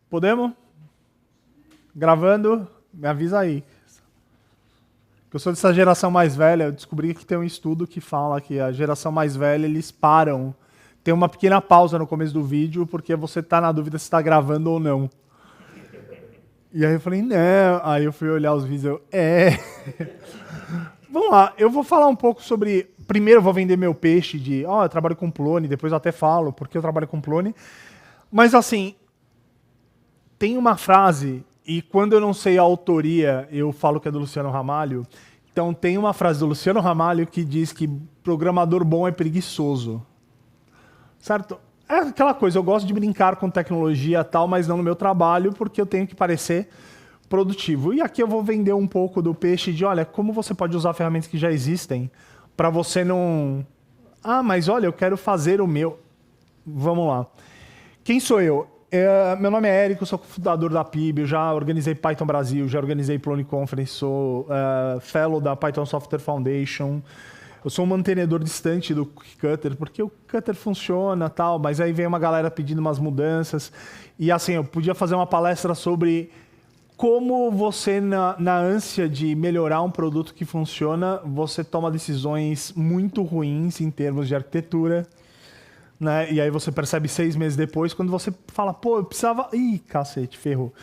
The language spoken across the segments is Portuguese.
Podemos? Gravando? Me avisa aí. Eu sou dessa geração mais velha, eu descobri que tem um estudo que fala que a geração mais velha, eles param. Tem uma pequena pausa no começo do vídeo, porque você tá na dúvida se está gravando ou não. E aí eu falei, não. Aí eu fui olhar os vídeos Vamos lá, eu vou falar um pouco sobre... Primeiro eu vou vender meu peixe de... eu trabalho com Plone, depois eu até falo porque eu trabalho com Plone. Mas assim, tem uma frase, e quando eu não sei a autoria, eu falo que é do Luciano Ramalho. Então tem uma frase do Luciano Ramalho que diz que programador bom é preguiçoso. Certo? É aquela coisa, eu gosto de brincar com tecnologia e tal, mas não no meu trabalho, porque eu tenho que parecer produtivo. E aqui eu vou vender um pouco do peixe de, olha, como você pode usar ferramentas que já existem para você não... mas olha, eu quero fazer o meu. Vamos lá. Quem sou eu? Meu nome é Érico, sou fundador da PIB, eu já organizei Python Brasil, já organizei Plone Conference, sou fellow da Python Software Foundation. Eu sou um mantenedor distante do Cutter, porque o Cutter funciona tal, mas aí vem uma galera pedindo umas mudanças. E assim, eu podia fazer uma palestra sobre como você, na ânsia de melhorar um produto que funciona, você toma decisões muito ruins em termos de arquitetura. Né? E aí você percebe 6 meses depois, quando você fala, pô, eu precisava... Ih, cacete, ferrou.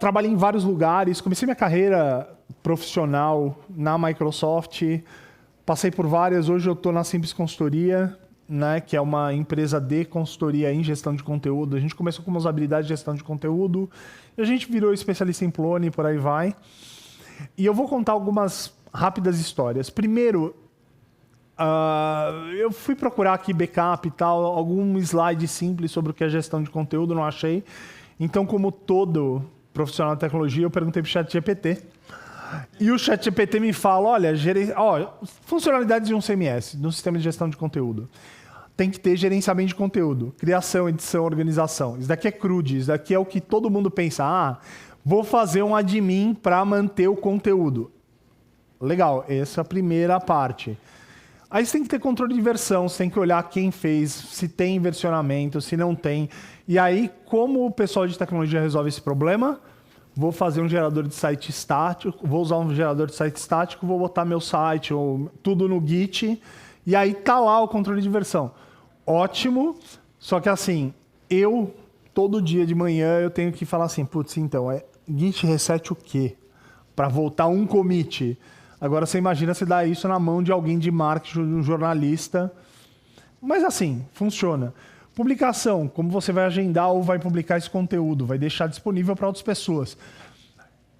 Trabalhei em vários lugares, comecei minha carreira profissional na Microsoft, passei por várias, hoje eu estou na Simples Consultoria, né, que é uma empresa de consultoria em gestão de conteúdo. A gente começou com usabilidade de gestão de conteúdo, e a gente virou especialista em Plone, por aí vai. E eu vou contar algumas rápidas histórias. Primeiro, eu fui procurar aqui backup e tal, algum slide simples sobre o que é gestão de conteúdo, não achei. Então, como todo profissional de tecnologia, eu perguntei para o ChatGPT. E o ChatGPT me fala, olha, funcionalidades de um CMS, de um sistema de gestão de conteúdo. Tem que ter gerenciamento de conteúdo, criação, edição, organização. Isso daqui é crude, isso daqui é o que todo mundo pensa. Vou fazer um admin para manter o conteúdo. Legal, essa é a primeira parte. Aí você tem que ter controle de versão, você tem que olhar quem fez, se tem versionamento, se não tem. E aí, como o pessoal de tecnologia resolve esse problema? Vou fazer um gerador de site estático, vou usar um gerador de site estático, vou botar meu site, ou tudo no Git, e aí tá lá o controle de versão. Ótimo, só que assim, todo dia de manhã, eu tenho que falar assim, putz, então, Git reset o quê? Para voltar um commit. Agora você imagina se dar isso na mão de alguém de marketing, de um jornalista. Mas assim, funciona. Publicação, como você vai agendar ou vai publicar esse conteúdo, vai deixar disponível para outras pessoas.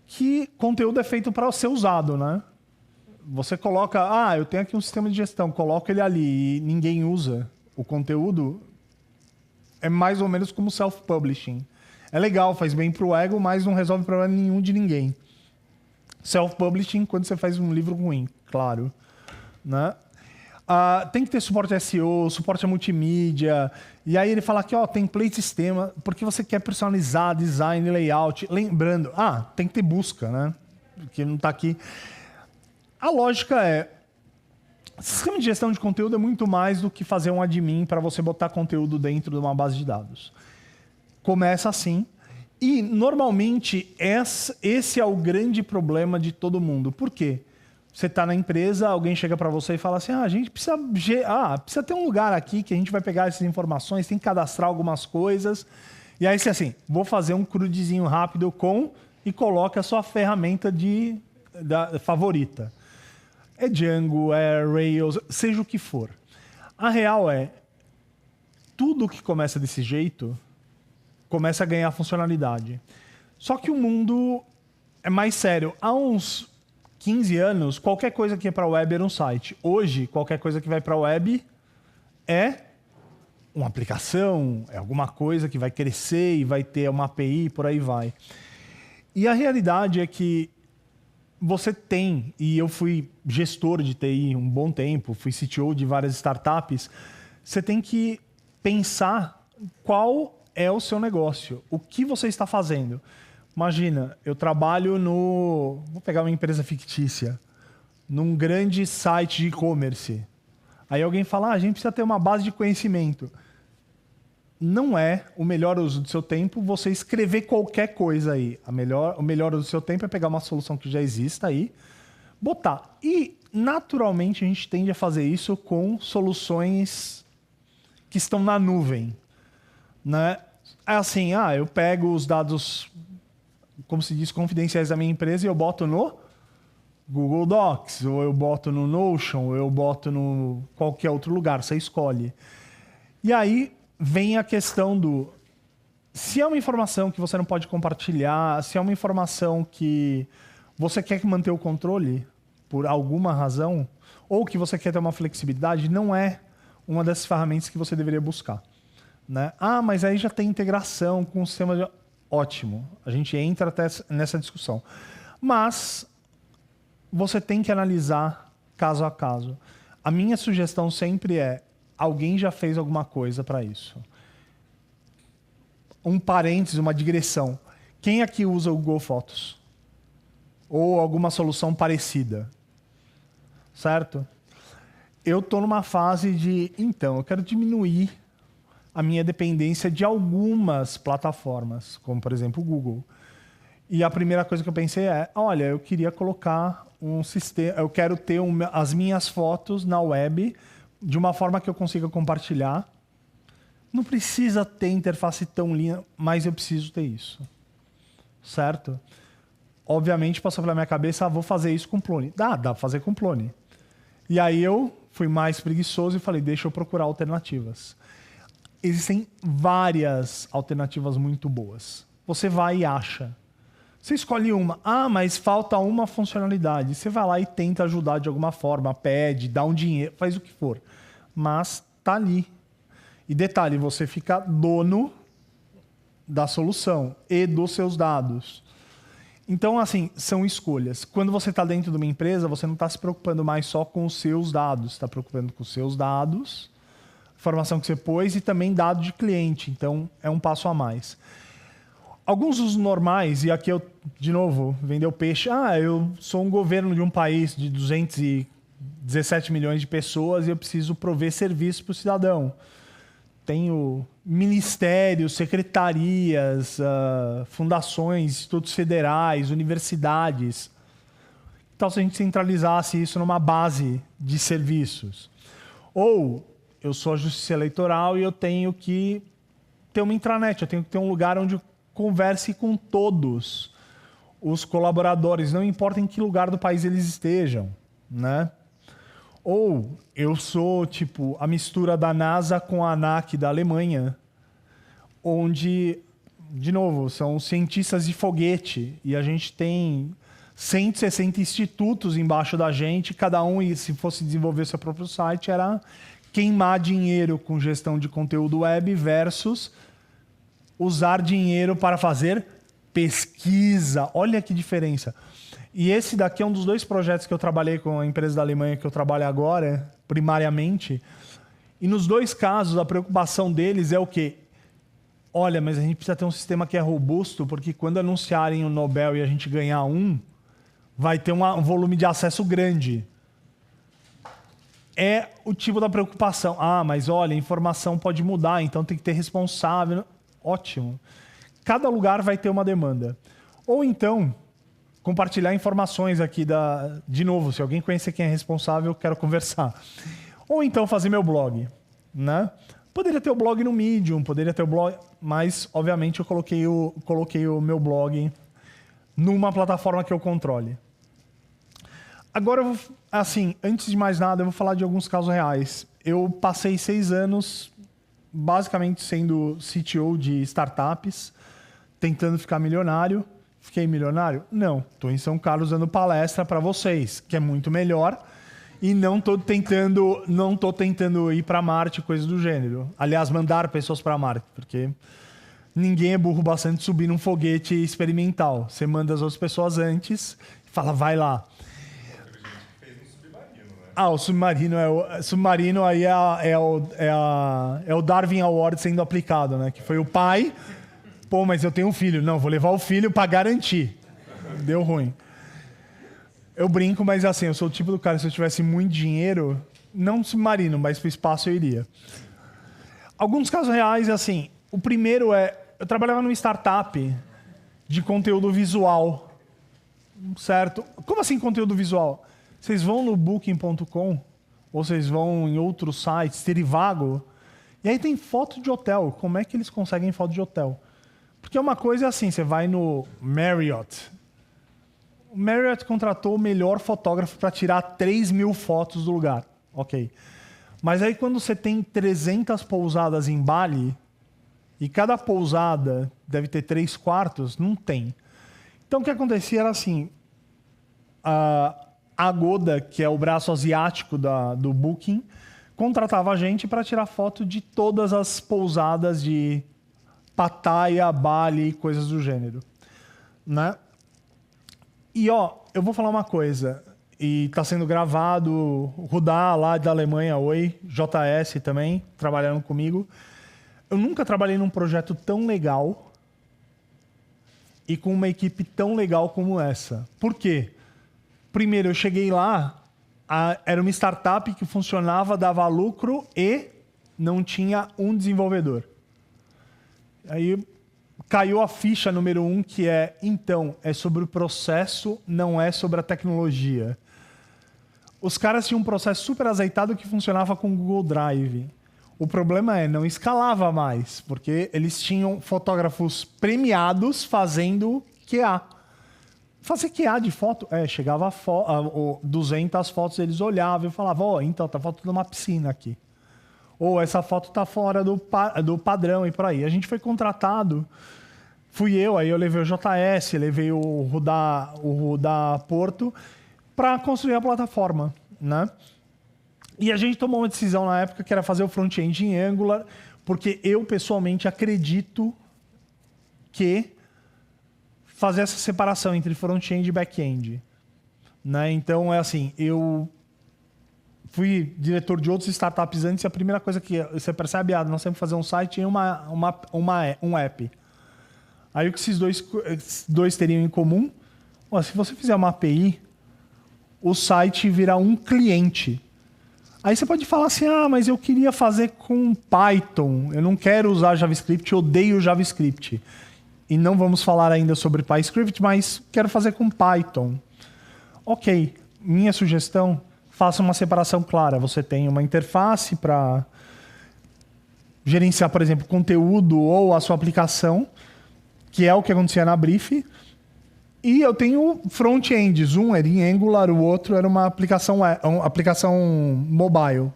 Que conteúdo é feito para ser usado, né? Você coloca, eu tenho aqui um sistema de gestão, coloca ele ali e ninguém usa o conteúdo, é mais ou menos como self-publishing. É legal, faz bem para o ego, mas não resolve problema nenhum de ninguém. Self-publishing quando você faz um livro ruim, claro. Né? Tem que ter suporte a SEO, suporte a multimídia. E aí ele fala aqui, template sistema, porque você quer personalizar, design, layout. Lembrando, tem que ter busca, né? Que não está aqui. A lógica é, sistema de gestão de conteúdo é muito mais do que fazer um admin para você botar conteúdo dentro de uma base de dados. Começa assim. E, normalmente, esse é o grande problema de todo mundo. Por quê? Você está na empresa, alguém chega para você e fala assim, a gente precisa ter um lugar aqui que a gente vai pegar essas informações, tem que cadastrar algumas coisas. E aí você assim, vou fazer um crudezinho rápido e coloca a sua ferramenta favorita. É Django, é Rails, seja o que for. A real é, tudo que começa desse jeito começa a ganhar funcionalidade. Só que o mundo é mais sério. Há uns 15 anos, qualquer coisa que ia para a web era um site. Hoje, qualquer coisa que vai para a web é uma aplicação, é alguma coisa que vai crescer e vai ter uma API, por aí vai. E a realidade é que você tem, e eu fui gestor de TI um bom tempo, fui CTO de várias startups, você tem que pensar qual é o seu negócio, o que você está fazendo. Imagina, eu trabalho vou pegar uma empresa fictícia, num grande site de e-commerce. Aí alguém fala, a gente precisa ter uma base de conhecimento. não é o melhor uso do seu tempo você escrever qualquer coisa aí. O melhor uso do seu tempo é pegar uma solução que já exista aí, botar. E, naturalmente, a gente tende a fazer isso com soluções que estão na nuvem. Né? É assim, eu pego os dados, como se diz, confidenciais da minha empresa e eu boto no Google Docs, ou eu boto no Notion, ou eu boto no qualquer outro lugar, você escolhe. E aí vem a questão do... Se é uma informação que você não pode compartilhar, se é uma informação que você quer manter o controle por alguma razão, ou que você quer ter uma flexibilidade, não é uma dessas ferramentas que você deveria buscar. Né? Mas aí já tem integração com o sistema de... Ótimo, a gente entra até nessa discussão. Mas você tem que analisar caso a caso. A minha sugestão sempre é: alguém já fez alguma coisa para isso. Um parênteses, uma digressão. Quem aqui usa o Google Fotos? Ou alguma solução parecida? Certo? Eu estou numa fase de... Então, eu quero diminuir a minha dependência de algumas plataformas, como, por exemplo, o Google. E a primeira coisa que eu pensei é, olha, eu queria colocar um sistema... Eu quero ter as minhas fotos na web de uma forma que eu consiga compartilhar. Não precisa ter interface tão linda, mas eu preciso ter isso. Certo? Obviamente, passou pela minha cabeça, vou fazer isso com Plone. Dá pra fazer com Plone. E aí eu fui mais preguiçoso e falei, deixa eu procurar alternativas. Existem várias alternativas muito boas. Você vai e acha. Você escolhe uma. Mas falta uma funcionalidade. Você vai lá e tenta ajudar de alguma forma, pede, dá um dinheiro, faz o que for. Mas tá ali. E detalhe, você fica dono da solução e dos seus dados. Então, assim, são escolhas. Quando você está dentro de uma empresa, você não está se preocupando mais só com os seus dados. Está preocupando com os seus dados, informação que você pôs e também dado de cliente. Então, é um passo a mais. Alguns usos normais, e aqui eu, de novo, vender o peixe. Eu sou um governo de um país de 217 milhões de pessoas e eu preciso prover serviço para o cidadão. Tenho ministérios, secretarias, fundações, institutos federais, universidades. Então, se a gente centralizasse isso numa base de serviços. Ou eu sou a Justiça Eleitoral e eu tenho que ter uma intranet, eu tenho que ter um lugar onde eu converse com todos os colaboradores, não importa em que lugar do país eles estejam, né? Ou eu sou, tipo, a mistura da NASA com a ANAC da Alemanha, onde, de novo, são cientistas de foguete e a gente tem 160 institutos embaixo da gente, cada um, e se fosse desenvolver seu próprio site, era queimar dinheiro com gestão de conteúdo web versus usar dinheiro para fazer pesquisa. Olha que diferença. E esse daqui é um dos 2 projetos que eu trabalhei com a empresa da Alemanha que eu trabalho agora, primariamente. E nos 2 casos, a preocupação deles é o quê? Olha, mas a gente precisa ter um sistema que é robusto, porque quando anunciarem o Nobel e a gente ganhar vai ter um volume de acesso grande. É o tipo da preocupação. Mas olha, a informação pode mudar, então tem que ter responsável. Ótimo. Cada lugar vai ter uma demanda. Ou então, compartilhar informações aqui de novo, se alguém conhecer quem é responsável, eu quero conversar. Ou então fazer meu blog, né? Poderia ter o blog no Medium, poderia ter o blog, mas obviamente eu coloquei o meu blog numa plataforma que eu controle. Agora, antes de mais nada, eu vou falar de alguns casos reais. Eu passei 6 anos basicamente sendo CTO de startups, tentando ficar milionário. Fiquei milionário? Não. Estou em São Carlos dando palestra para vocês, que é muito melhor. E não estou tentando ir para Marte, coisa do gênero. Aliás, mandar pessoas para Marte, porque ninguém é burro bastante subir num foguete experimental. Você manda as outras pessoas antes e fala, vai lá. O submarino aí é o Darwin Award sendo aplicado, né? Que foi o pai... mas eu tenho um filho. Não, vou levar o filho para garantir. Deu ruim. Eu brinco, mas assim, eu sou o tipo do cara, se eu tivesse muito dinheiro, não submarino, mas para o espaço eu iria. Alguns casos reais, assim, o primeiro é, eu trabalhava numa startup de conteúdo visual, certo? Como assim conteúdo visual? Vocês vão no Booking.com, ou vocês vão em outros sites, Trivago, e aí tem foto de hotel. Como é que eles conseguem foto de hotel? Porque uma coisa é assim, você vai no Marriott. O Marriott contratou o melhor fotógrafo para tirar 3.000 fotos do lugar. Ok. Mas aí quando você tem 300 pousadas em Bali, e cada pousada deve ter 3 quartos, não tem. Então o que acontecia era assim, a Agoda, que é o braço asiático do Booking, contratava a gente para tirar foto de todas as pousadas de Pattaya, Bali, coisas do gênero, né? E ó, eu vou falar uma coisa, e tá sendo gravado, o Rudá lá da Alemanha, oi, JS também, trabalhando comigo. Eu nunca trabalhei num projeto tão legal e com uma equipe tão legal como essa. Por quê? Primeiro, eu cheguei lá, era uma startup que funcionava, dava lucro e não tinha um desenvolvedor. Aí caiu a ficha número 1, que é, então, é sobre o processo, não é sobre a tecnologia. Os caras tinham um processo super azeitado que funcionava com o Google Drive. O problema é, não escalava mais, porque eles tinham fotógrafos premiados fazendo QA. Fazer QA de foto, chegava 200 fotos, eles olhavam e falavam, então, tá foto de uma piscina aqui. Ou essa foto tá fora do padrão e por aí. A gente foi contratado, aí eu levei o JS, levei o Rudá Porto para construir a plataforma, né? E a gente tomou uma decisão na época que era fazer o front-end em Angular, porque eu pessoalmente acredito que fazer essa separação entre front-end e back-end, né? Então é assim, eu fui diretor de outras startups antes e a primeira coisa que você percebe é nós temos que fazer um site e um app. Aí o que esses dois teriam em comum? Se você fizer uma API, o site virá um cliente. Aí você pode falar assim, mas eu queria fazer com Python, eu não quero usar JavaScript, eu odeio JavaScript. E não vamos falar ainda sobre PyScript, mas quero fazer com Python. Ok, minha sugestão, faça uma separação clara. Você tem uma interface para gerenciar, por exemplo, conteúdo ou a sua aplicação, que é o que acontecia na Brief. E eu tenho front-ends. Um era em Angular, o outro era uma aplicação mobile.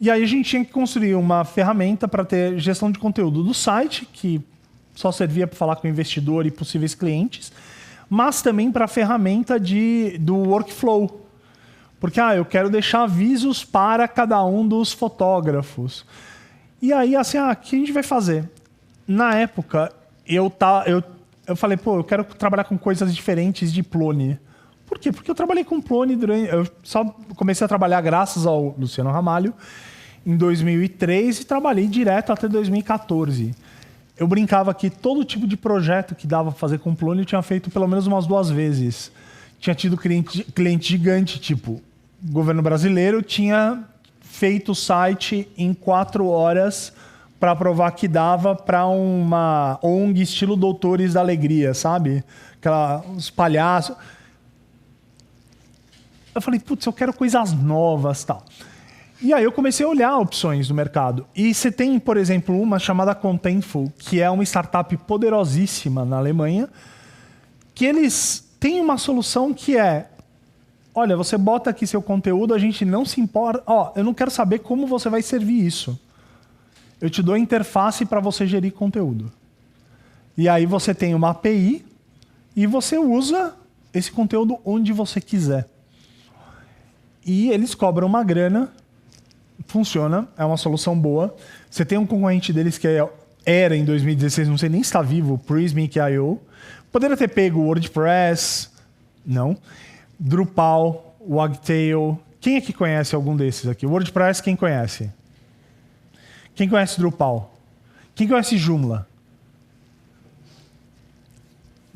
E aí a gente tinha que construir uma ferramenta para ter gestão de conteúdo do site, que só servia para falar com o investidor e possíveis clientes, mas também para a ferramenta do workflow. Porque eu quero deixar avisos para cada um dos fotógrafos. E aí, assim, o que a gente vai fazer? Na época, eu falei, eu quero trabalhar com coisas diferentes de Plone. Por quê? Porque eu trabalhei com Plone eu só comecei a trabalhar graças ao Luciano Ramalho em 2003 e trabalhei direto até 2014. Eu brincava que todo tipo de projeto que dava para fazer com Plone eu tinha feito pelo menos umas 2 vezes. Tinha tido cliente gigante, tipo, o governo brasileiro tinha feito o site em 4 horas para provar que dava para uma ONG estilo Doutores da Alegria, sabe? Os palhaços. Eu falei, eu quero coisas novas, tal. E aí eu comecei a olhar opções no mercado. E você tem, por exemplo, uma chamada Contentful, que é uma startup poderosíssima na Alemanha, que eles têm uma solução que é, olha, você bota aqui seu conteúdo, a gente não se importa. Eu não quero saber como você vai servir isso. Eu te dou a interface para você gerir conteúdo. E aí você tem uma API e você usa esse conteúdo onde você quiser. E eles cobram uma grana. Funciona, é uma solução boa. Você tem um concorrente deles que era em 2016, não sei nem se está vivo, Prismic.io. Poderia ter pego WordPress, não. Drupal, Wagtail. Quem aqui conhece algum desses aqui? WordPress, quem conhece? Quem conhece Drupal? Quem conhece Joomla?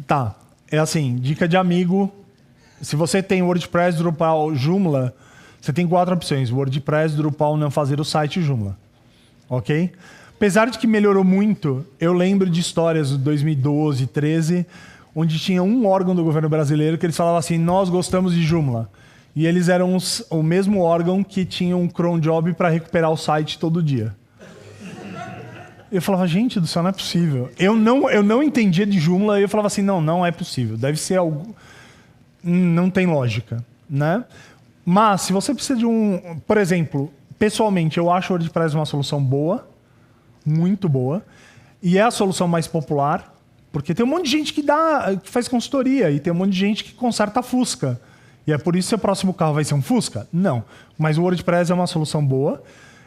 Tá, é assim, dica de amigo. Se você tem WordPress, Drupal, Joomla, você tem 4 opções. WordPress, Drupal, não fazer o site, Joomla. ok? Apesar de que melhorou muito, eu lembro de histórias de 2012, 2013, onde tinha um órgão do governo brasileiro que eles falavam assim, nós gostamos de Joomla. E eles eram o mesmo órgão que tinha um cron job para recuperar o site todo dia. Eu falava, gente do céu, não é possível. Eu não entendia de Joomla e eu falava assim, não é possível. Deve ser algo... Não tem lógica, né? Mas, se você precisa de um... Por exemplo, pessoalmente, eu acho o WordPress uma solução boa, muito boa, e é a solução mais popular, porque tem um monte de gente que faz consultoria e tem um monte de gente que conserta Fusca. E é por isso que o próximo carro vai ser um Fusca? Não. Mas o WordPress é uma solução boa.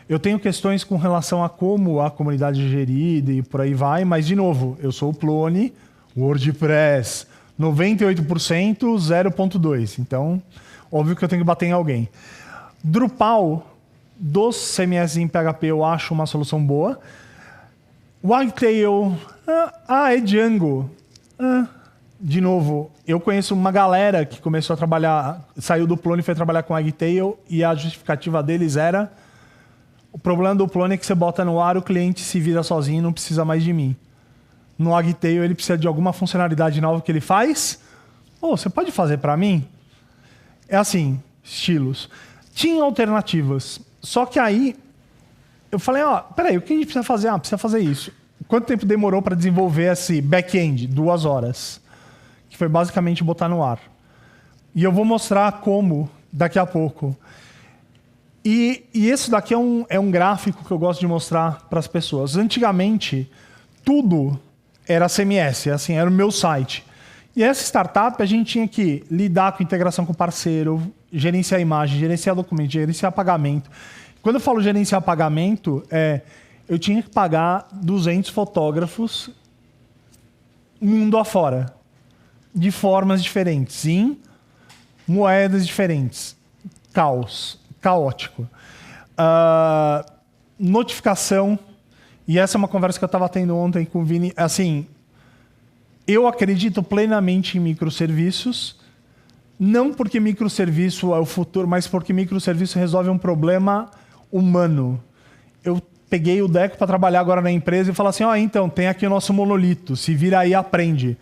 Eu tenho questões com relação a como a comunidade é gerida e por aí vai, mas, de novo, eu sou o Plone, WordPress, 98%, 0.2%. Então, óbvio que eu tenho que bater em alguém. Drupal, dos CMS em PHP, eu acho uma solução boa. Wagtail, é Django. De novo, eu conheço uma galera que começou a trabalhar, saiu do Plone e foi trabalhar com Wagtail, e a justificativa deles era... O problema do Plone é que você bota no ar, o cliente se vira sozinho e não precisa mais de mim. No Wagtail, ele precisa de alguma funcionalidade nova que ele faz. Você pode fazer para mim? É assim, estilos. Tinha alternativas. Só que aí, eu falei, peraí, o que a gente precisa fazer? Precisa fazer isso. Quanto tempo demorou para desenvolver esse back-end? 2 horas. Que foi basicamente botar no ar. E eu vou mostrar como daqui a pouco. E esse daqui é um gráfico que eu gosto de mostrar para as pessoas. Antigamente, tudo era CMS, assim, era o meu site. E essa startup, a gente tinha que lidar com integração com o parceiro, gerenciar imagem, gerenciar documento, gerenciar pagamento. Quando eu falo gerenciar pagamento, eu tinha que pagar 200 fotógrafos mundo afora, de formas diferentes, em moedas diferentes. Caótico. Notificação, e essa é uma conversa que eu estava tendo ontem com o Vini. Assim, eu acredito plenamente em microserviços, não porque microserviço é o futuro, mas porque microserviço resolve um problema humano. Eu peguei o Deco para trabalhar agora na empresa e falei assim, então, tem aqui o nosso monolito, se vira aí e aprende.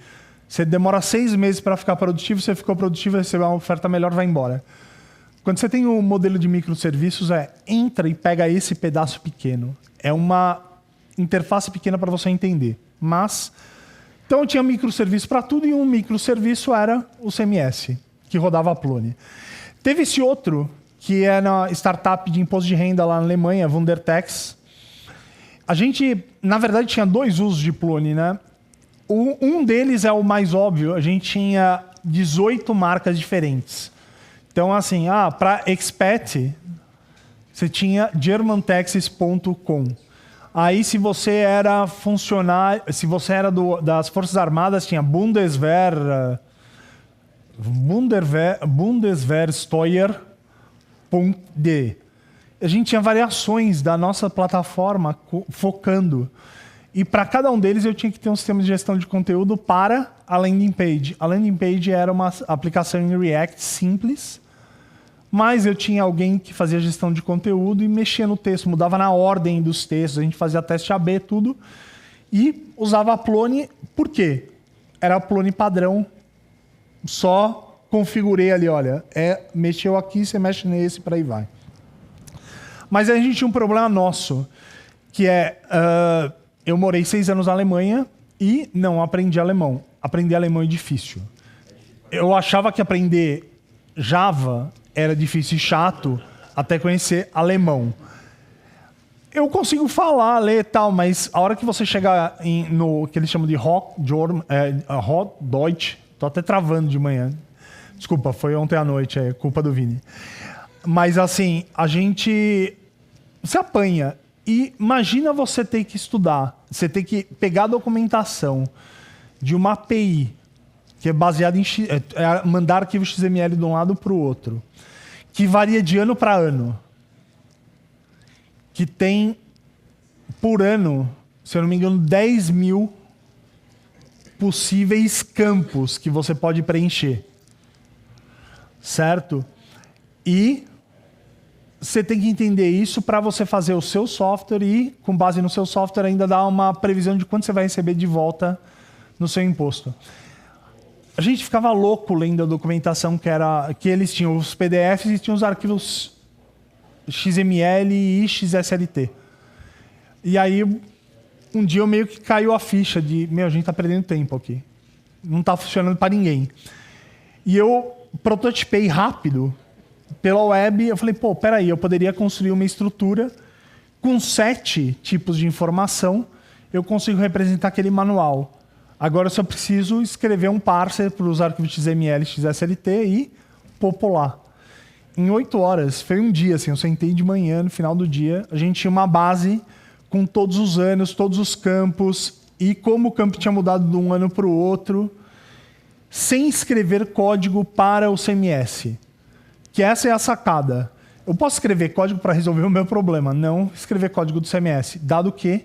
Você demora 6 meses para ficar produtivo, você ficou produtivo, recebeu uma oferta melhor, vai embora. Quando você tem um modelo de microserviços, entra e pega esse pedaço pequeno. É uma interface pequena para você entender. Então eu tinha microserviço para tudo e um microserviço era o CMS, que rodava a Plone. Teve esse outro, que é na startup de imposto de renda lá na Alemanha, Wundertax. A gente, na verdade, tinha 2 usos de Plone, né? Um deles é o mais óbvio. A gente tinha 18 marcas diferentes. Então, assim, para expat, você tinha germantaxes.com. Aí, se você era funcionário, se você era das Forças Armadas, tinha Bundeswehrsteuer.de. A gente tinha variações da nossa plataforma focando. E para cada um deles eu tinha que ter um sistema de gestão de conteúdo para a landing page. A landing page era uma aplicação em React simples, mas eu tinha alguém que fazia gestão de conteúdo e mexia no texto, mudava na ordem dos textos, a gente fazia teste AB, tudo, e usava a Plone. Por quê? Era a Plone padrão, só configurei ali, olha, mexeu aqui, você mexe nesse, para aí vai. Mas aí a gente tinha um problema nosso, que eu morei 6 anos na Alemanha e não aprendi alemão. Aprender alemão é difícil. Eu achava que aprender Java era difícil e chato até conhecer alemão. Eu consigo falar, ler e tal, mas a hora que você chegar no que eles chamam de Hochdeutsch, tô até travando de manhã. Desculpa, foi ontem à noite, é culpa do Vini. Mas assim, a gente se apanha. E imagina você ter que estudar, você ter que pegar a documentação de uma API, que é baseada em mandar arquivo XML de um lado para o outro, que varia de ano para ano, que tem, por ano, se eu não me engano, 10 mil possíveis campos que você pode preencher. Certo? E você tem que entender isso para você fazer o seu software e, com base no seu software, ainda dar uma previsão de quanto você vai receber de volta no seu imposto. A gente ficava louco lendo a documentação que eles tinham os PDFs e tinham os arquivos XML e XSLT. E aí, um dia eu meio que caiu a ficha de, a gente está perdendo tempo aqui. Não está funcionando para ninguém. E eu prototipei rápido pela web. Eu falei, peraí, eu poderia construir uma estrutura com 7 tipos de informação. Eu consigo representar aquele manual. Agora eu só preciso escrever um parser para os arquivos XML, XSLT e popular. Em 8 horas, foi um dia, assim, eu sentei de manhã, no final do dia, a gente tinha uma base com todos os anos, todos os campos, e como o campo tinha mudado de um ano para o outro, sem escrever código para o CMS. Que essa é a sacada. Eu posso escrever código para resolver o meu problema, não escrever código do CMS, dado que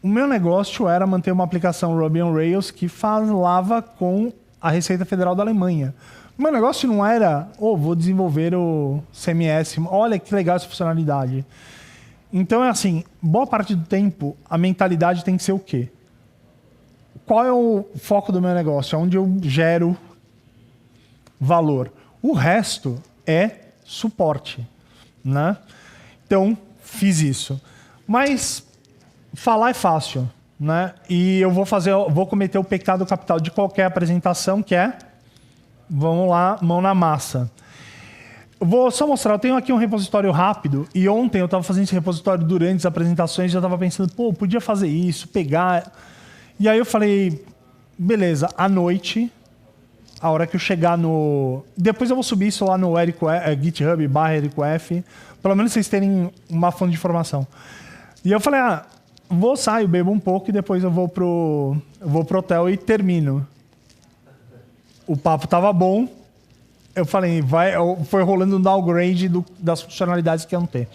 o meu negócio era manter uma aplicação Ruby on Rails que falava com a Receita Federal da Alemanha. O meu negócio não era, vou desenvolver o CMS, olha que legal essa funcionalidade. Então é assim, boa parte do tempo, a mentalidade tem que ser o quê? Qual é o foco do meu negócio? Onde eu gero valor. O resto é suporte, né? Então, fiz isso. Mas falar é fácil, né? E eu vou cometer o pecado capital de qualquer apresentação, que é, vamos lá, mão na massa. Eu vou só mostrar, eu tenho aqui um repositório rápido, e ontem eu estava fazendo esse repositório durante as apresentações, e já estava pensando, podia fazer isso, pegar. E aí eu falei, beleza, à noite, a hora que eu chegar no... Depois eu vou subir isso lá no GitHub/EricoF, pelo menos vocês terem uma fonte de informação. E eu falei, saio, bebo um pouco e depois eu vou pro hotel e termino. O papo tava bom. Eu falei, foi rolando um downgrade das funcionalidades que iam ter.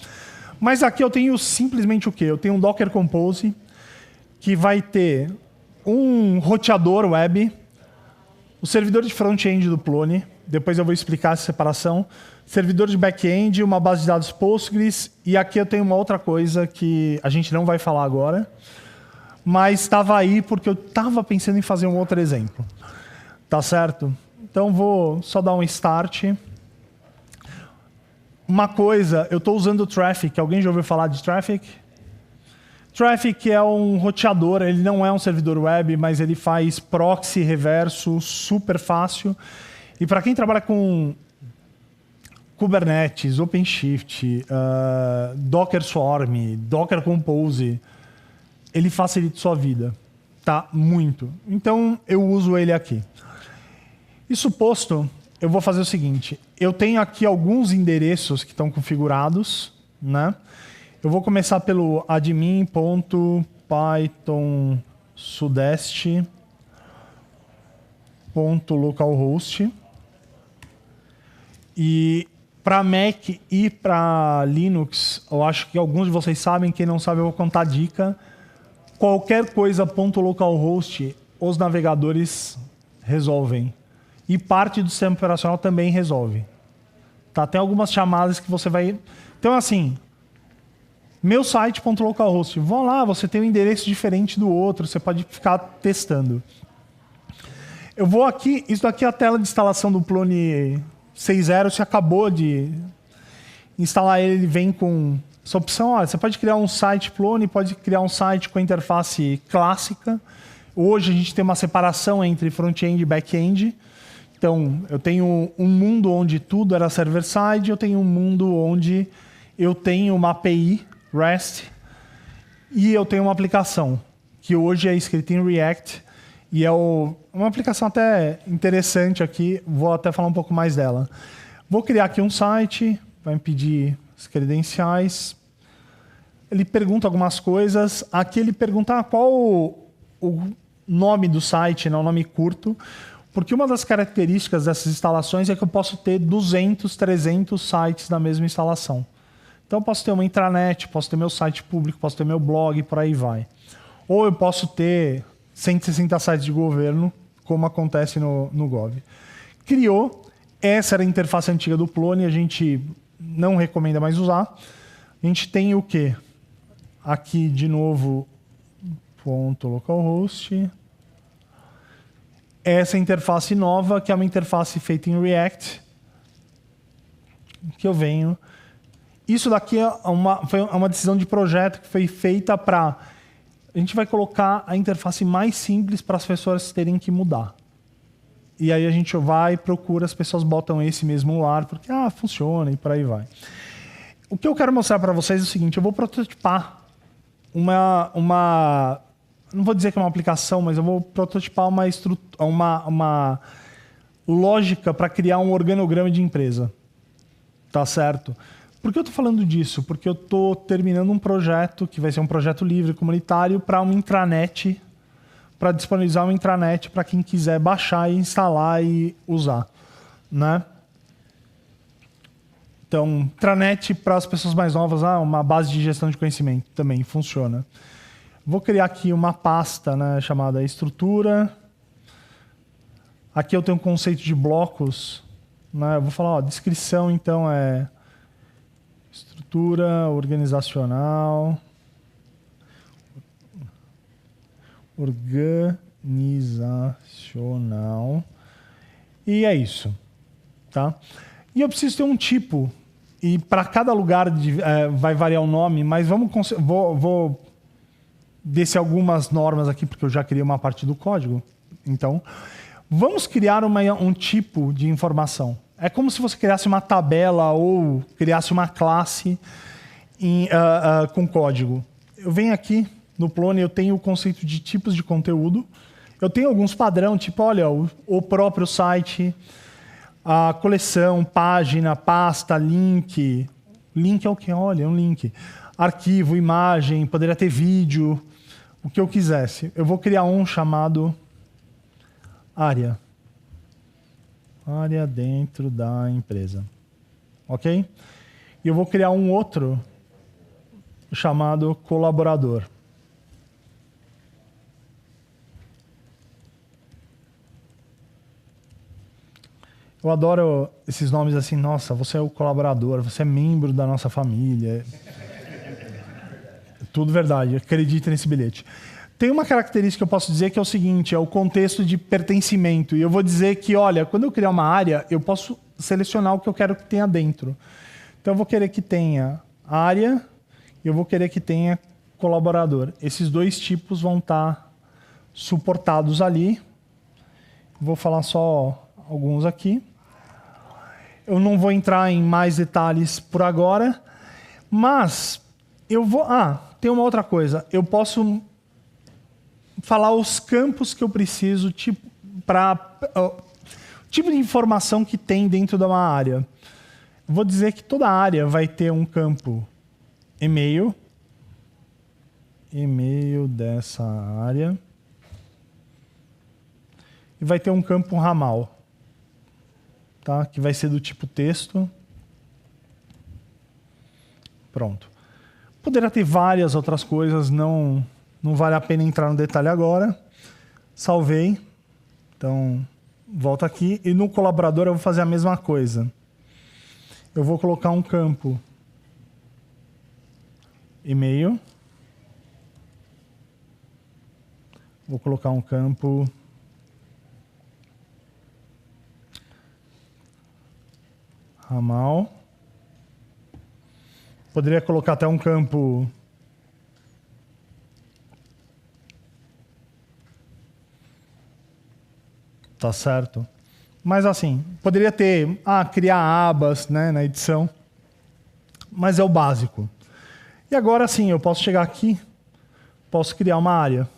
Mas aqui eu tenho simplesmente o quê? Eu tenho um Docker Compose que vai ter um roteador web, o servidor de front-end do Plone, depois eu vou explicar essa separação, servidor de back-end, uma base de dados Postgres, e aqui eu tenho uma outra coisa que a gente não vai falar agora, mas estava aí porque eu estava pensando em fazer um outro exemplo. Tá certo? Então vou só dar um start. Uma coisa, eu estou usando o Traffic. Alguém já ouviu falar de Traffic? Traffic é um roteador, ele não é um servidor web, mas ele faz proxy reverso super fácil. E para quem trabalha com Kubernetes, OpenShift, Docker Swarm, Docker Compose, ele facilita sua vida. Tá? Muito. Então eu uso ele aqui. Isso posto, eu vou fazer o seguinte. Eu tenho aqui alguns endereços que estão configurados, né? Eu vou começar pelo admin.python-sudeste.localhost. E para Mac e para Linux, eu acho que alguns de vocês sabem, quem não sabe eu vou contar a dica. Qualquer coisa .localhost, os navegadores resolvem. E parte do sistema operacional também resolve. Tá? Tem algumas chamadas que você vai... Então, assim, meu site.localhost, vão lá, você tem um endereço diferente do outro, você pode ficar testando. Eu vou aqui, isso daqui é a tela de instalação do Plone 6.0, você acabou de instalar ele, ele vem com essa opção, olha, você pode criar um site Plone, pode criar um site com a interface clássica. Hoje a gente tem uma separação entre front-end e back-end. Então, eu tenho um mundo onde tudo era server-side, eu tenho um mundo onde eu tenho uma API REST e eu tenho uma aplicação que hoje é escrita em React e é uma aplicação até interessante aqui, vou até falar um pouco mais dela. Vou criar aqui um site, vai me pedir as credenciais, ele pergunta algumas coisas, aqui ele pergunta qual o nome do site, né, o nome curto, porque uma das características dessas instalações é que eu posso ter 200, 300 sites na mesma instalação. Então eu posso ter uma intranet, posso ter meu site público, posso ter meu blog, por aí vai. Ou eu posso ter 160 sites de governo, como acontece no Gov. Criou, essa era a interface antiga do Plone, a gente não recomenda mais usar. A gente tem o quê? Aqui, de novo, ponto localhost. Essa interface nova, que é uma interface feita em React, que eu venho. Isso daqui foi uma decisão de projeto que foi feita para... A gente vai colocar a interface mais simples para as pessoas terem que mudar. E aí a gente vai, procura, as pessoas botam esse mesmo UAR, porque funciona e por aí vai. O que eu quero mostrar para vocês é o seguinte, eu vou prototipar não vou dizer que é uma aplicação, mas eu vou prototipar uma lógica para criar um organograma de empresa. Tá certo? Por que eu estou falando disso? Porque eu estou terminando um projeto, que vai ser um projeto livre, comunitário, para uma intranet, para disponibilizar uma intranet para quem quiser baixar e instalar e usar. Né? Então, intranet para as pessoas mais novas, uma base de gestão de conhecimento também funciona. Vou criar aqui uma pasta, né, chamada estrutura. Aqui eu tenho um conceito de blocos. Né? Eu vou falar, descrição, então, é estrutura organizacional. Organizacional. E é isso. Tá? E eu preciso ter um tipo. E para cada lugar vai variar o nome, mas vou descer algumas normas aqui, porque eu já criei uma parte do código. Então, vamos criar um tipo de informação. É como se você criasse uma tabela ou criasse uma classe com código. Eu venho aqui no Plone, eu tenho o conceito de tipos de conteúdo. Eu tenho alguns padrões, tipo, olha, o próprio site, a coleção, página, pasta, link. Link é o quê? Olha, é um link. Arquivo, imagem, poderia ter vídeo, o que eu quisesse. Eu vou criar um chamado área. Área dentro da empresa. Ok? E eu vou criar um outro chamado colaborador. Eu adoro esses nomes assim, nossa, você é o colaborador, você é membro da nossa família. Tudo verdade, acredite nesse bilhete. Tem uma característica que eu posso dizer que é o seguinte, é o contexto de pertencimento. E eu vou dizer que, olha, quando eu criar uma área, eu posso selecionar o que eu quero que tenha dentro. Então eu vou querer que tenha área e eu vou querer que tenha colaborador. Esses dois tipos vão estar suportados ali. Vou falar só alguns aqui. Eu não vou entrar em mais detalhes por agora, mas eu vou... tem uma outra coisa. Eu posso falar os campos que eu preciso para tipo de informação que tem dentro de uma área. Vou dizer que toda área vai ter um campo e-mail dessa área, e vai ter um campo ramal, tá? Que vai ser do tipo texto. Pronto. Poderá ter várias outras coisas, não vale a pena entrar no detalhe agora. Salvei. Então, volta aqui. E no colaborador eu vou fazer a mesma coisa. Eu vou colocar um campo e-mail. Vou colocar um campo ramal. Poderia colocar até um campo tá certo? Mas assim, poderia ter criar abas, né, na edição, mas é o básico. E agora sim, eu posso chegar aqui, posso criar uma área.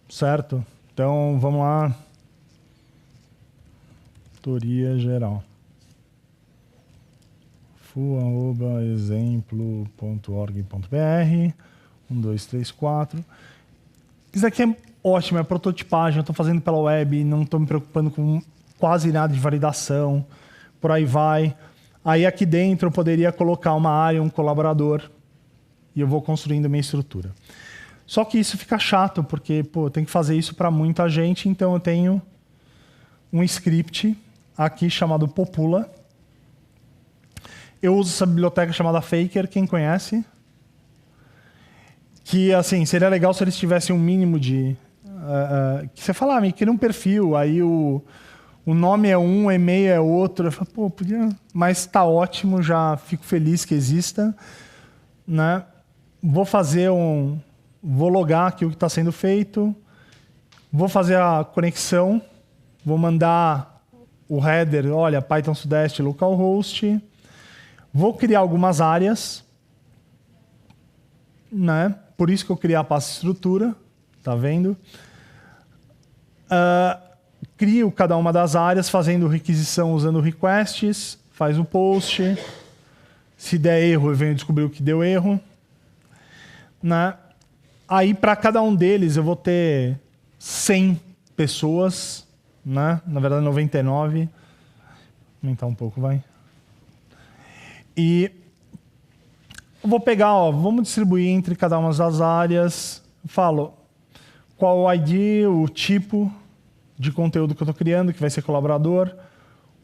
Certo? Então, vamos lá. Tutoria geral. fu@exemplo.org.br 1, 2, 3, 4. Isso aqui é ótimo, é prototipagem, eu estou fazendo pela web, não estou me preocupando com quase nada de validação, por aí vai. Aí aqui dentro eu poderia colocar uma área, um colaborador, e eu vou construindo minha estrutura. Só que isso fica chato, porque eu tenho que fazer isso para muita gente, então eu tenho um script aqui chamado Popula, Eu uso essa biblioteca chamada Faker, quem conhece? Que, assim, seria legal se eles tivessem um mínimo de... que você fala, me cria um perfil, aí o nome é um, o e-mail é outro. Eu falo, pô, podia... Mas tá ótimo, já fico feliz que exista. Né? Vou logar aqui o que está sendo feito. Vou fazer a conexão. Vou mandar o header, olha, Python Sudeste localhost. Vou criar algumas áreas, né? Por isso que eu criei a pasta estrutura, tá vendo? Crio cada uma das áreas fazendo requisição usando requests, faz o post. Se der erro, eu venho descobrir o que deu erro. Né? Aí, para cada um deles, eu vou ter 100 pessoas, né? Na verdade, 99. Vou aumentar um pouco, vai. E eu vou pegar, ó, vamos distribuir entre cada uma das áreas. Falo qual o ID, o tipo de conteúdo que eu estou criando, que vai ser colaborador,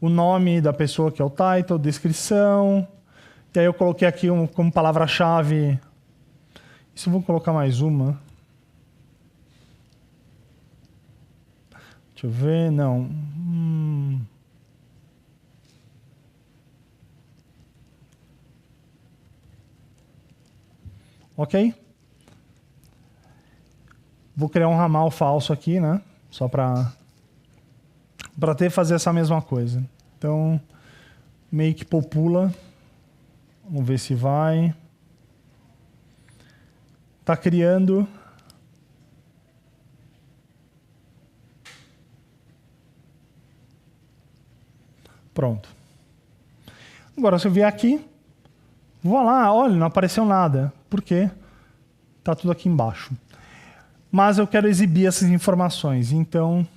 o nome da pessoa, que é o title, descrição. E aí eu coloquei aqui como palavra-chave. Isso eu vou colocar mais uma. Deixa eu ver, não. Ok? Vou criar um ramal falso aqui, né? Só para fazer essa mesma coisa. Então, make popula. Vamos ver se vai. Está criando. Pronto. Agora, se eu vier aqui, vou lá, olha, não apareceu nada. Por quê? Está tudo aqui embaixo. Mas eu quero exibir essas informações. Então,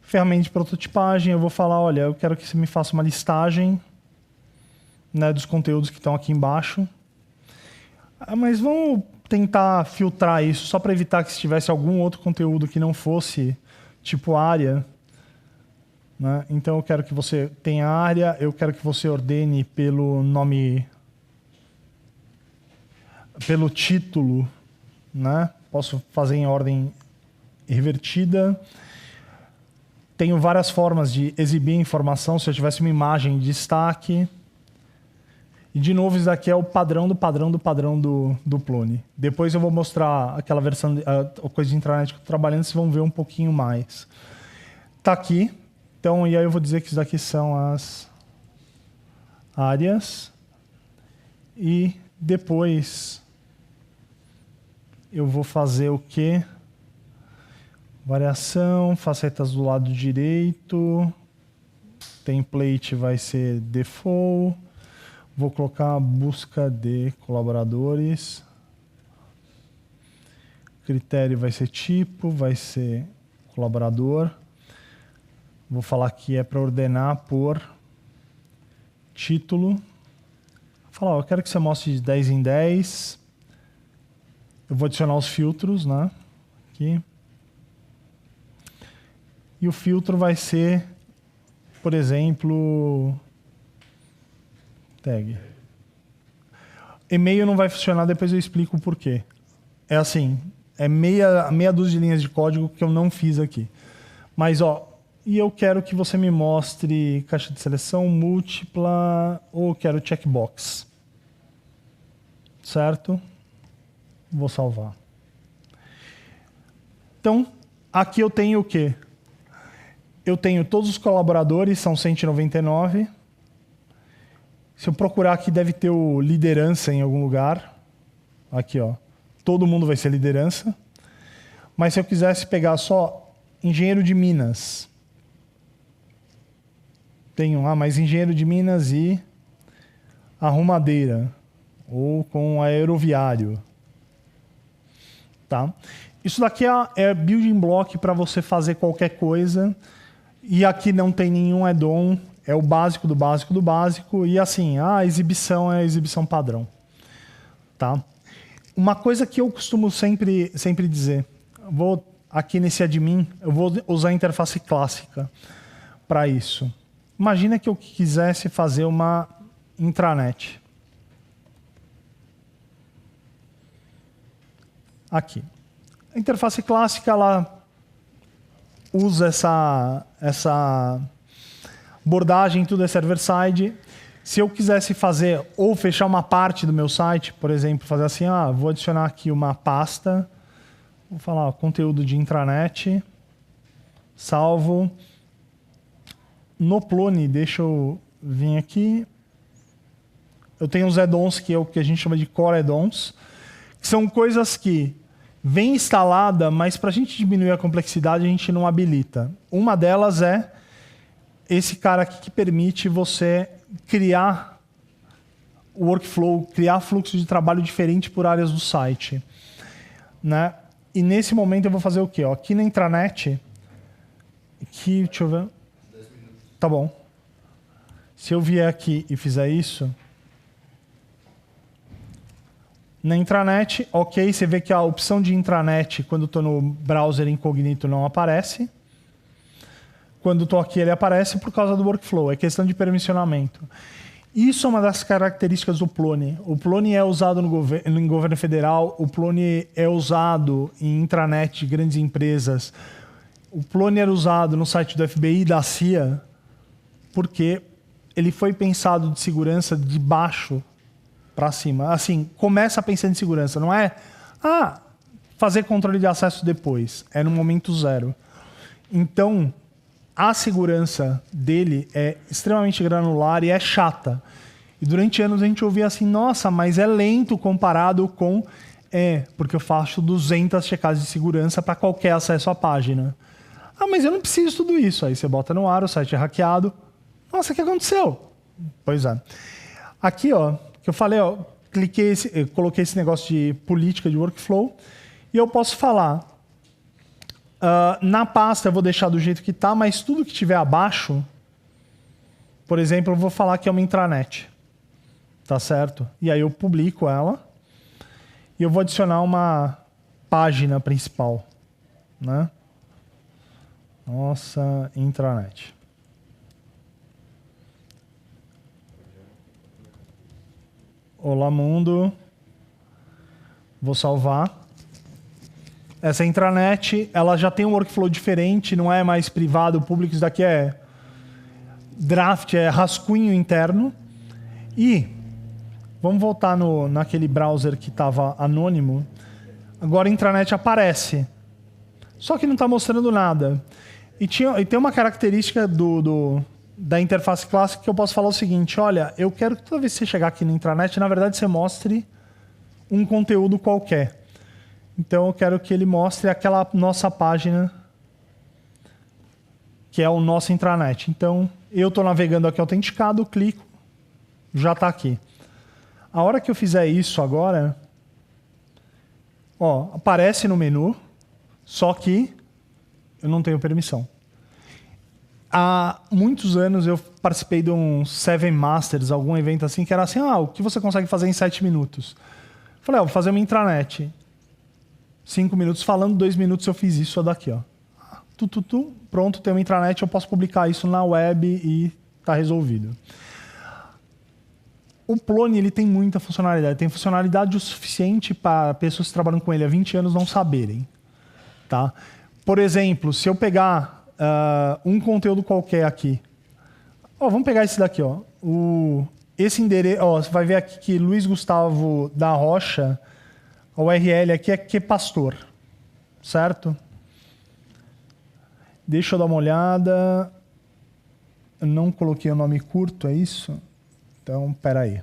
ferramenta de prototipagem, eu vou falar, olha, eu quero que você me faça uma listagem, né, dos conteúdos que estão aqui embaixo. Mas vamos tentar filtrar isso, só para evitar que se tivesse algum outro conteúdo que não fosse tipo área. Né? Então eu quero que você tenha área, eu quero que você ordene pelo nome, pelo título, né? Posso fazer em ordem revertida. Tenho várias formas de exibir informação, se eu tivesse uma imagem em destaque. E de novo, isso daqui é o padrão do padrão do padrão do Plone. Depois eu vou mostrar aquela versão, a coisa de intranet que eu estou trabalhando, vocês vão ver um pouquinho mais. Está aqui. Então, e aí eu vou dizer que isso daqui são as áreas. E depois eu vou fazer o quê? Variação, facetas do lado direito. Template vai ser default. Vou colocar a busca de colaboradores. Critério vai ser tipo, vai ser colaborador. Vou falar que é para ordenar por título. Vou falar, eu quero que você mostre de 10 em 10. Eu vou adicionar os filtros, né? Aqui. E o filtro vai ser, por exemplo, tag. E-mail não vai funcionar, depois eu explico o porquê. É assim, é meia dúzia de linhas de código que eu não fiz aqui. Mas, ó, e eu quero que você me mostre caixa de seleção múltipla ou quero checkbox. Certo? Vou salvar. Então, aqui eu tenho o quê? Eu tenho todos os colaboradores, são 199. Se eu procurar aqui, deve ter o liderança em algum lugar. Aqui, ó. Todo mundo vai ser liderança. Mas se eu quisesse pegar só engenheiro de Minas, tenho mais engenheiro de Minas e arrumadeira, ou com aeroviário. Tá? Isso daqui é building block para você fazer qualquer coisa. E aqui não tem nenhum add-on, é o básico do básico do básico. E assim, a exibição é a exibição padrão. Tá? Uma coisa que eu costumo sempre dizer, vou aqui nesse admin, eu vou usar a interface clássica para isso. Imagina que eu quisesse fazer uma intranet. Aqui. A interface clássica, ela usa essa abordagem, tudo é server-side. Se eu quisesse fazer ou fechar uma parte do meu site, por exemplo, fazer assim, vou adicionar aqui uma pasta, vou falar conteúdo de intranet, salvo. No Plone, deixa eu vir aqui. Eu tenho os add-ons, que é o que a gente chama de core add-ons, que são coisas que vem instalada, mas para a gente diminuir a complexidade, a gente não habilita. Uma delas é esse cara aqui que permite você criar o workflow, criar fluxo de trabalho diferente por áreas do site. Né? E nesse momento eu vou fazer o quê? Aqui na intranet, aqui, deixa eu ver. Tá bom. Se eu vier aqui e fizer isso, na intranet, ok, você vê que a opção de intranet, quando estou no browser incognito, não aparece. Quando estou aqui, ele aparece por causa do workflow, é questão de permissionamento. Isso é uma das características do Plone. O Plone é usado em governo federal, o Plone é usado em intranet de grandes empresas. O Plone era usado no site do FBI e da CIA, porque ele foi pensado de segurança de baixo para cima. Assim, começa pensando em segurança, não é fazer controle de acesso depois, é no momento zero. Então, a segurança dele é extremamente granular e é chata. E durante anos a gente ouvia assim, nossa, mas é lento comparado com... porque eu faço 200 checagens de segurança para qualquer acesso à página. Mas eu não preciso de tudo isso. Aí você bota no ar, o site é hackeado. Nossa, o que aconteceu? Pois é. Aqui, que eu falei, coloquei esse negócio de política de workflow e eu posso falar, na pasta eu vou deixar do jeito que está, mas tudo que tiver abaixo, por exemplo, eu vou falar que é uma intranet. Tá certo? E aí eu publico ela e eu vou adicionar uma página principal. Né? Nossa intranet. Olá, mundo. Vou salvar. Essa intranet, ela já tem um workflow diferente, não é mais privado, público. Isso daqui é draft, é rascunho interno. E vamos voltar naquele browser que estava anônimo. Agora a intranet aparece. Só que não está mostrando nada. E tem uma característica da interface clássica que eu posso falar o seguinte, olha, eu quero que toda vez que você chegar aqui na intranet, na verdade você mostre um conteúdo qualquer. Então eu quero que ele mostre aquela nossa página, que é o nosso intranet. Então eu estou navegando aqui autenticado, clico, já está aqui. A hora que eu fizer isso agora, aparece no menu, só que eu não tenho permissão. Há muitos anos eu participei de um Seven Masters, algum evento assim, que era assim, o que você consegue fazer em 7 minutos? Falei, vou fazer uma intranet. 5 minutos falando, 2 minutos eu fiz isso daqui. Pronto, tem uma intranet, eu posso publicar isso na web e está resolvido. O Plone ele tem muita funcionalidade. Tem funcionalidade o suficiente para pessoas que trabalham com ele há 20 anos não saberem. Tá? Por exemplo, se eu pegar um conteúdo qualquer aqui. Vamos pegar esse daqui. Esse endereço, você vai ver aqui que Luiz Gustavo da Rocha, a URL aqui é que pastor. Certo? Deixa eu dar uma olhada. Eu não coloquei o nome curto, é isso? Então, espera aí.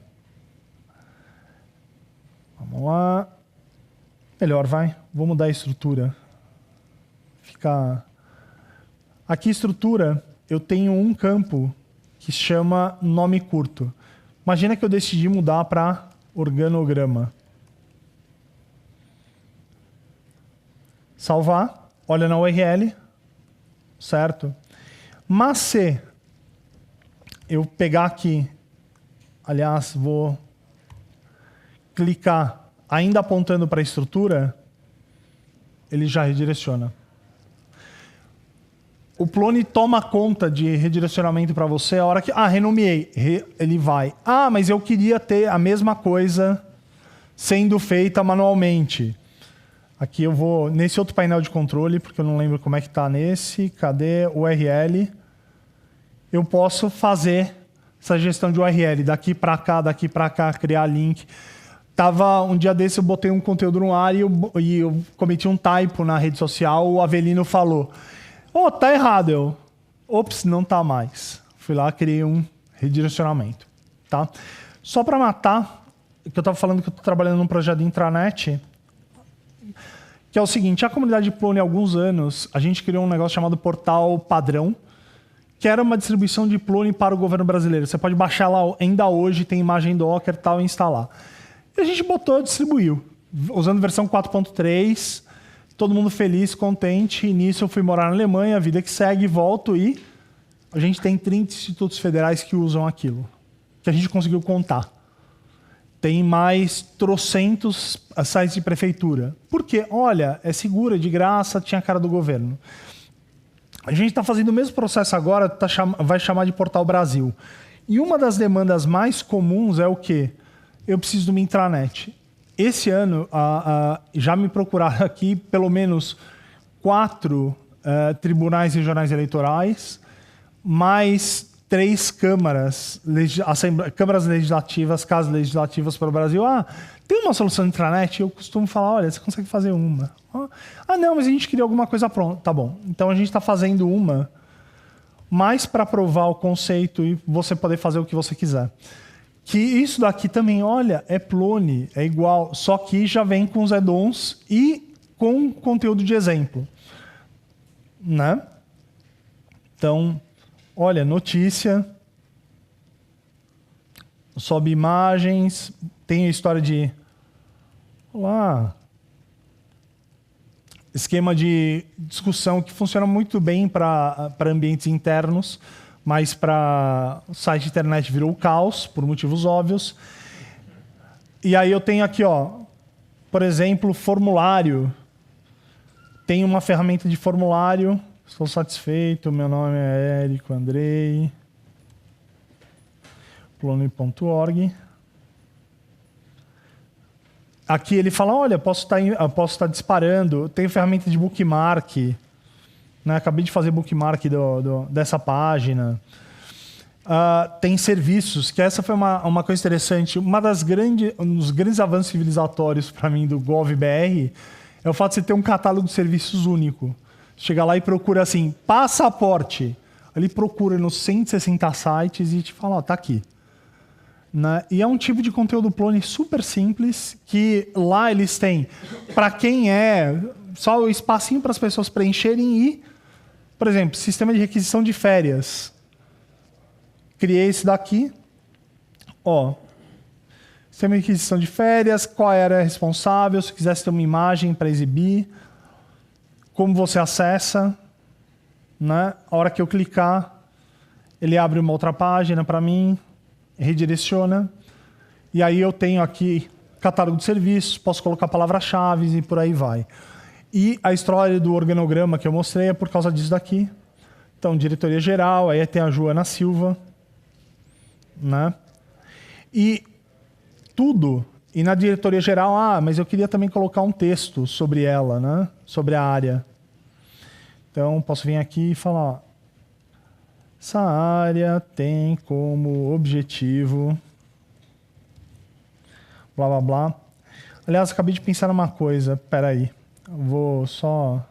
Vamos lá. Melhor, vai. Vou mudar a estrutura. Aqui, estrutura, eu tenho um campo que se chama nome curto. Imagina que eu decidi mudar para organograma. Salvar. Olha na URL. Certo? Mas se eu pegar aqui, aliás, vou clicar ainda apontando para a estrutura, ele já redireciona. o Plone toma conta de redirecionamento para você a hora que... renomeei. Ele vai. Mas eu queria ter a mesma coisa sendo feita manualmente. Aqui eu vou nesse outro painel de controle, porque eu não lembro como é que está nesse. Cadê o URL? Eu posso fazer essa gestão de URL. Daqui para cá, criar link. Um dia desse eu botei um conteúdo no ar e eu cometi um typo na rede social. O Avelino falou... tá errado. Ops, não tá mais. Fui lá, criei um redirecionamento. Tá? Só para matar, que eu estava falando que eu estou trabalhando num projeto de intranet, que é o seguinte, a comunidade de Plone há alguns anos, a gente criou um negócio chamado Portal Padrão, que era uma distribuição de Plone para o governo brasileiro. Você pode baixar lá ainda hoje, tem imagem Docker e tal, e instalar. E a gente botou e distribuiu, usando versão 4.3, todo mundo feliz, contente. E nisso eu fui morar na Alemanha, a vida que segue, volto e a gente tem 30 institutos federais que usam aquilo, que a gente conseguiu contar. Tem mais trocentos sites de prefeitura. Por quê? Olha, é segura, de graça, tinha a cara do governo. A gente está fazendo o mesmo processo agora, vai chamar de Portal Brasil. E uma das demandas mais comuns é o quê? Eu preciso de uma intranet. Esse ano, já me procuraram aqui pelo menos 4 tribunais regionais eleitorais, mais 3 câmaras legislativas, casas legislativas para o Brasil. Tem uma solução de intranet? Eu costumo falar, olha, você consegue fazer uma. Não, mas a gente queria alguma coisa pronta. Tá bom. Então a gente está fazendo uma, mais para provar o conceito e você poder fazer o que você quiser. Que isso daqui também, olha, é Plone, é igual, só que já vem com os add-ons e com conteúdo de exemplo. Né? Então, olha, notícia, sobe imagens, tem a história de... esquema de discussão que funciona muito bem para ambientes internos, mas para o site de internet virou caos, por motivos óbvios. E aí eu tenho aqui, por exemplo, formulário. Tem uma ferramenta de formulário. Estou satisfeito, meu nome é Érico Andrei. Plone.org. Aqui ele fala, olha, posso estar disparando. Tem ferramenta de bookmark. Né? Acabei de fazer bookmark dessa página. Tem serviços, que essa foi uma coisa interessante. Um dos grandes avanços civilizatórios para mim do GovBR é o fato de você ter um catálogo de serviços único. Chega lá e procura assim, passaporte. Ele procura nos 160 sites e te fala, tá aqui. Né? E é um tipo de conteúdo Plone super simples, que lá eles têm, para quem só o espacinho para as pessoas preencherem e, por exemplo, sistema de requisição de férias. Criei esse daqui. Sistema de requisição de férias, qual era responsável, se quisesse ter uma imagem para exibir, como você acessa. Né? A hora que eu clicar, ele abre uma outra página para mim, redireciona. E aí eu tenho aqui catálogo de serviços, posso colocar palavras-chave e por aí vai. E a história do organograma que eu mostrei é por causa disso daqui. Então, diretoria geral, aí tem a Joana Silva. Né? E tudo. E na diretoria geral, mas eu queria também colocar um texto sobre ela, né? Sobre a área. Então, posso vir aqui e falar, essa área tem como objetivo... blá, blá, blá. Aliás, acabei de pensar numa coisa. Peraí. Vou só...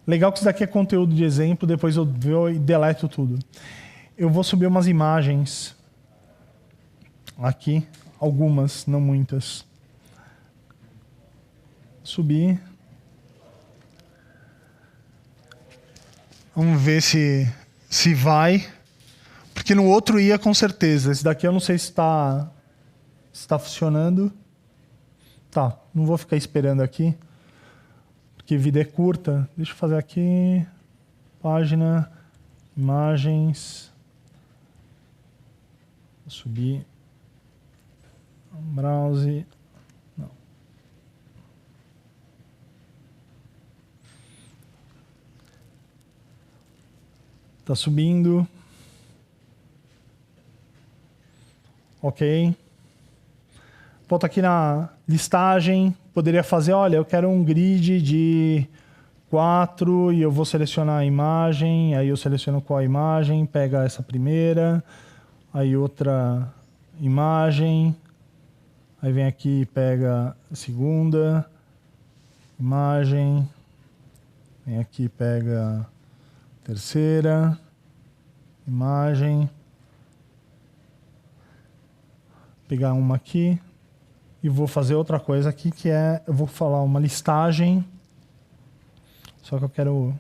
Legal que isso daqui é conteúdo de exemplo, depois eu vou e deleto tudo. Eu vou subir umas imagens aqui. Algumas, não muitas. Subir. Vamos ver se vai. Porque no outro ia com certeza. Esse daqui eu não sei se está funcionando. Tá, não vou ficar esperando aqui. Porque vida é curta. Deixa eu fazer aqui. Página. Imagens. Vou subir. Browse. Não. Tá subindo. Ok. Volto aqui na listagem. Poderia fazer, olha, eu quero um grid de 4 e eu vou selecionar a imagem. Aí eu seleciono qual imagem, pega essa primeira, aí outra imagem. Aí vem aqui e pega a segunda imagem. Vem aqui e pega a terceira imagem. Pegar uma aqui e vou fazer outra coisa aqui, que é, eu vou falar uma listagem, só que eu quero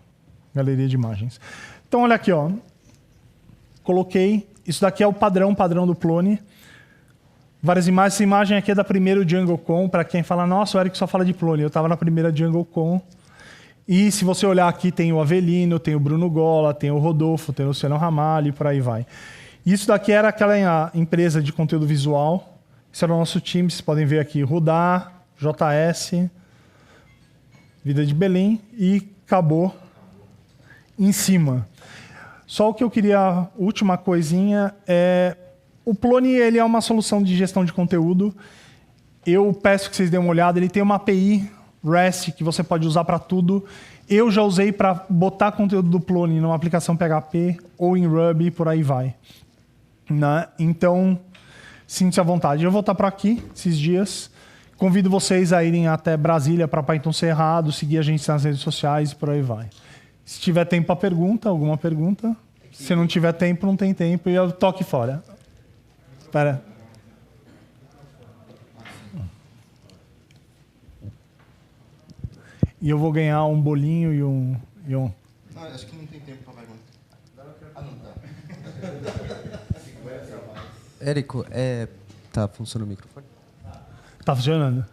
galeria de imagens. Então, olha aqui, ó. Coloquei, isso daqui é o padrão do Plone. Várias imagens, essa imagem aqui é da primeira Djungle.com, para quem fala, nossa, o Eric só fala de Plone, eu estava na primeira Djungle.com. E se você olhar aqui, tem o Avelino, tem o Bruno Gola, tem o Rodolfo, tem o Luciano Ramalho e por aí vai. Isso daqui era aquela empresa de conteúdo visual. Esse era o nosso time, vocês podem ver aqui, Rudá, JS, Vida de Belém e acabou em cima. Só o que eu queria, última coisinha, o Plone ele é uma solução de gestão de conteúdo. Eu peço que vocês dêem uma olhada, ele tem uma API REST que você pode usar para tudo. Eu já usei para botar conteúdo do Plone numa aplicação PHP ou em Ruby e por aí vai. Né? Então, sinta-se à vontade. Eu vou voltar para aqui esses dias. Convido vocês a irem até Brasília para Python Cerrado, seguir a gente nas redes sociais e por aí vai. Se tiver tempo para pergunta, alguma pergunta. Se não tiver tempo, não tem tempo e eu toque fora. Espera. E eu vou ganhar um bolinho e um... Não, acho que não tem tempo para pergunta. Ah, não dá. Érico, tá funcionando o microfone? Tá funcionando.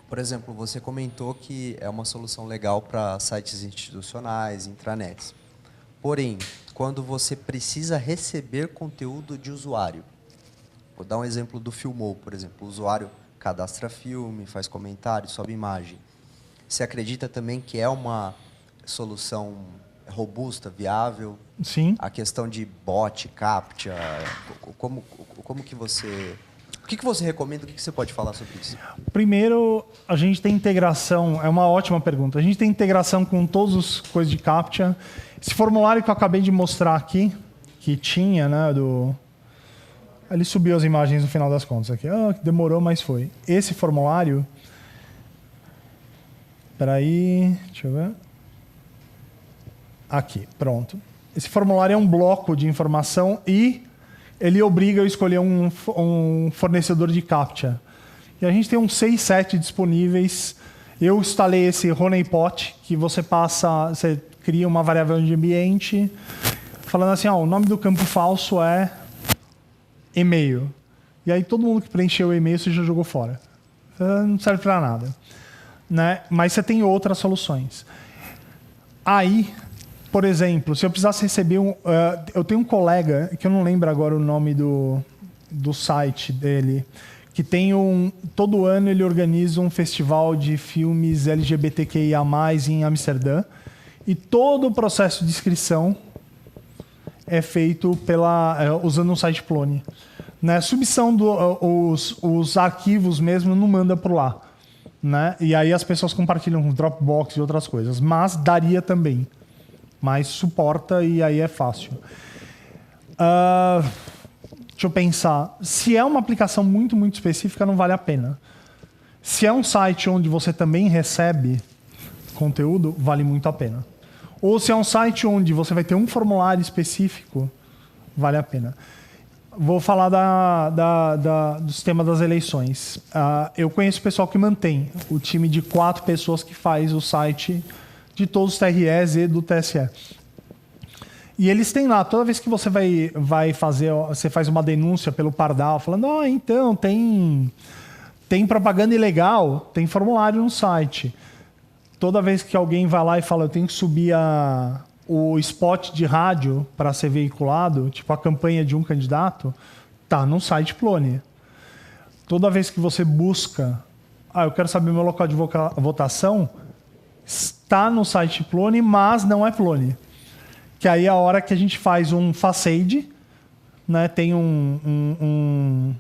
Por exemplo, você comentou que é uma solução legal para sites institucionais, intranets. Porém, quando você precisa receber conteúdo de usuário, vou dar um exemplo do Filmou, por exemplo. O usuário cadastra filme, faz comentário, sobe imagem. Você acredita também que é uma solução robusta, viável? Sim. A questão de bot, CAPTCHA, como que você... O que você recomenda? O que você pode falar sobre isso? Primeiro, a gente tem integração, é uma ótima pergunta. A gente tem integração com todas as coisas de CAPTCHA. Esse formulário que eu acabei de mostrar aqui, que tinha, né, ele subiu as imagens no final das contas aqui. Demorou, mas foi. Esse formulário... Espera aí, deixa eu ver. Aqui, pronto. Esse formulário é um bloco de informação e ele obriga a escolher um fornecedor de CAPTCHA. E a gente tem uns 6, 7 disponíveis. Eu instalei esse Honeypot, que você cria uma variável de ambiente, falando assim, o nome do campo falso é e-mail. E aí todo mundo que preencheu o e-mail você já jogou fora. Não serve para nada. Né? Mas você tem outras soluções. Aí, por exemplo, se eu precisasse receber eu tenho um colega, que eu não lembro agora o nome do site dele, que tem todo ano ele organiza um festival de filmes LGBTQIA+, em Amsterdã, e todo o processo de inscrição é feito usando um site Plone. Né? Submissão os arquivos mesmo não manda por lá. Né? E aí as pessoas compartilham com Dropbox e outras coisas. Mas daria também. Mas suporta e aí é fácil. Deixa eu pensar. Se é uma aplicação muito, muito específica, não vale a pena. Se é um site onde você também recebe conteúdo, vale muito a pena. Ou se é um site onde você vai ter um formulário específico, vale a pena. Vou falar do sistema das eleições. Eu conheço o pessoal que mantém o time de 4 pessoas que faz o site de todos os TREs e do TSE. E eles têm lá, toda vez que você vai fazer, você faz uma denúncia pelo Pardal, falando, então, tem propaganda ilegal, tem formulário no site. Toda vez que alguém vai lá e fala, eu tenho que subir o spot de rádio para ser veiculado, tipo a campanha de um candidato, tá no site Plone. Toda vez que você busca, eu quero saber o meu local de votação, está no site Plone, mas não é Plone. que aí é a hora que a gente faz um facade, né? Tem um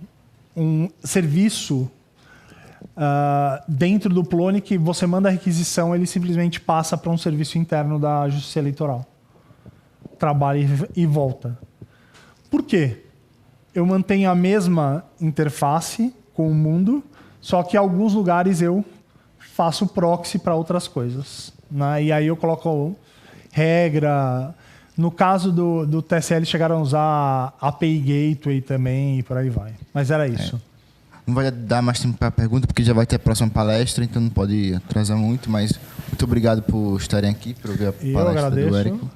serviço dentro do Plone que você manda a requisição, ele simplesmente passa para um serviço interno da Justiça Eleitoral. Trabalha e volta. Por quê? Eu mantenho a mesma interface com o mundo, só que em alguns lugares eu faço proxy para outras coisas, né? E aí eu coloco regra. No caso do TSL, chegaram a usar API Gateway também e por aí vai. Mas era isso. Não vai dar mais tempo para a pergunta, porque já vai ter a próxima palestra, então não pode atrasar muito, mas muito obrigado por estarem aqui, por ouvir a palestra do Érico.